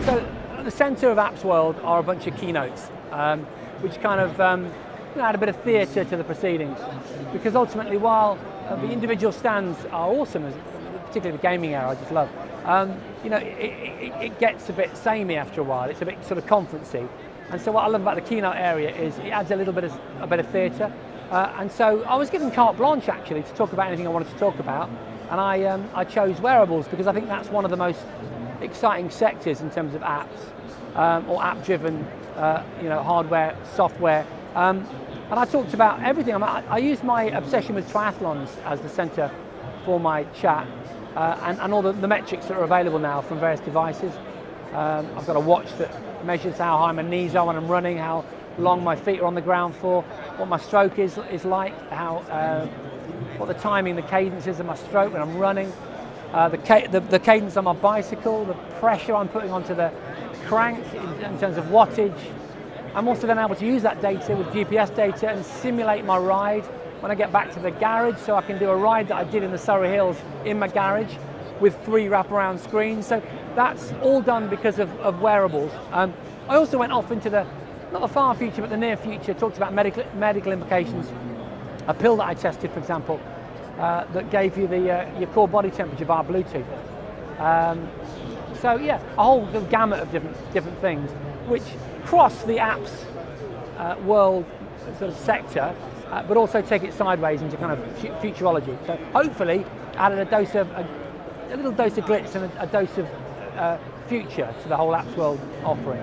So at the centre of appsworld are a bunch of keynotes, which kind of add a bit of theatre to the proceedings. Because ultimately, while the individual stands are awesome, particularly the gaming area, I just love, it gets a bit samey after a while. It's a bit sort of conferencey. And so what I love about the keynote area is it adds a bit of theatre. And so I was given carte blanche actually to talk about anything I wanted to talk about, and I chose wearables because I think that's one of the most exciting sectors in terms of apps or app-driven, hardware, software. And I talked about everything. I used my obsession with triathlons as the centre for my chat, and all the metrics that are available now from various devices. I've got a watch that measures how high my knees are when I'm running, how long my feet are on the ground for, what my stroke is like, what the timing, the cadence is of my stroke when I'm running, the cadence on my bicycle, the pressure I'm putting onto the crank in terms of wattage. I'm also then able to use that data with GPS data and simulate my ride when I get back to the garage, so I can do a ride that I did in the Surrey Hills in my garage with 3 wraparound screens. So that's all done because of wearables. I also went off into not the far future, but the near future, talked about medical implications. A pill that I tested, for example, that gave you your core body temperature via Bluetooth. So yeah, a whole gamut of different things, which cross the apps world sort of sector, but also take it sideways into kind of futurology. So hopefully added a little dose of glitz and a dose of future to the whole apps world offering.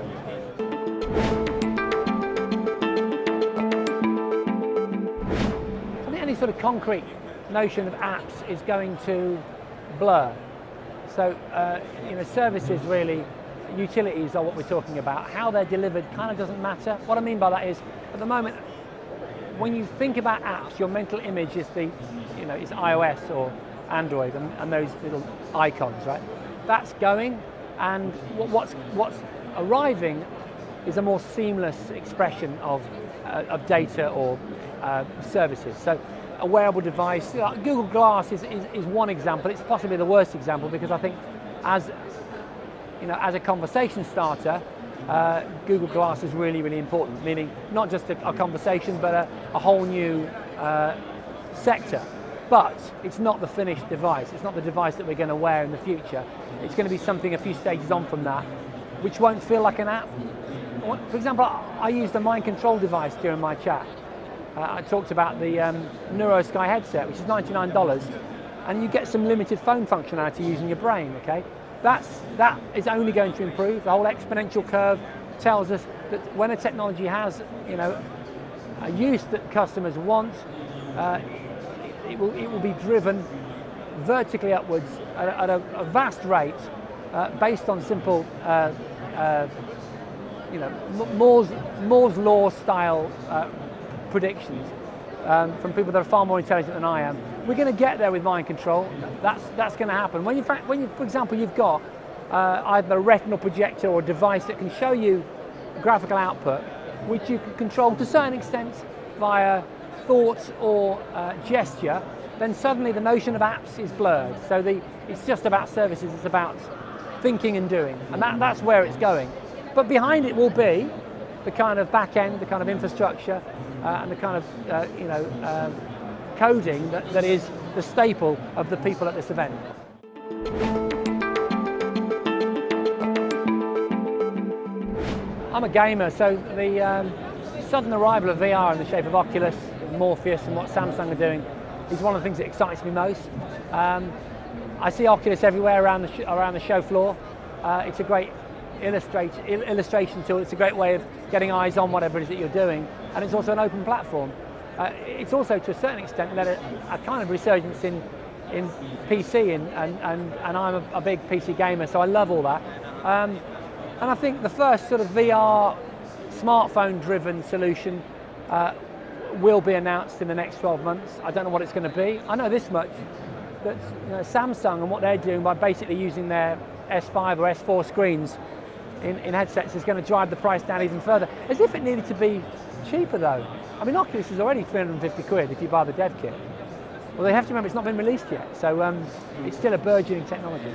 I think any sort of concrete notion of apps is going to blur. So services really, utilities are what we're talking about. How they're delivered kind of doesn't matter. What I mean by that is, at the moment, when you think about apps, your mental image is is iOS or Android and those little icons, right? That's going, and what's arriving is a more seamless expression of data or services. So a wearable device, Google Glass is one example. It's possibly the worst example because I think as a conversation starter, Google Glass is really, really important, meaning not just a conversation, but a whole new sector. But it's not the finished device. It's not the device that we're going to wear in the future. It's going to be something a few stages on from that, which won't feel like an app. For example, I used a mind control device during my chat. I talked about the NeuroSky headset, which is $99, and you get some limited phone functionality using your brain, okay? That is only going to improve. The whole exponential curve tells us that when a technology has, a use that customers want, it will be driven vertically upwards at a vast rate, based on simple, Moore's law style predictions from people that are far more intelligent than I am. We're going to get there with mind control. That's going to happen. When for example, you've got either a retinal projector or a device that can show you graphical output, which you can control to a certain extent via thought or gesture, then suddenly the notion of apps is blurred. So it's just about services. It's about thinking and doing, and that's where it's going. But behind it will be the kind of back end, the kind of infrastructure, and the kind of coding that is the staple of the people at this event. I'm a gamer, so the sudden arrival of VR in the shape of Oculus, Morpheus, and what Samsung are doing is one of the things that excites me most. I see Oculus everywhere around the show floor. It's a great illustration tool. It's a great way of getting eyes on whatever it is that you're doing, and it's also an open platform. It's also, to a certain extent, led a kind of resurgence in PC, and I'm a big PC gamer, so I love all that. And I think the first sort of VR smartphone-driven solution will be announced in the next 12 months. I don't know what it's going to be. I know this much, that Samsung and what they're doing by basically using their S5 or S4 screens in headsets is going to drive the price down even further. As if it needed to be cheaper though. I mean, Oculus is already 350 quid if you buy the dev kit. Well, they have to remember it's not been released yet, so it's still a burgeoning technology.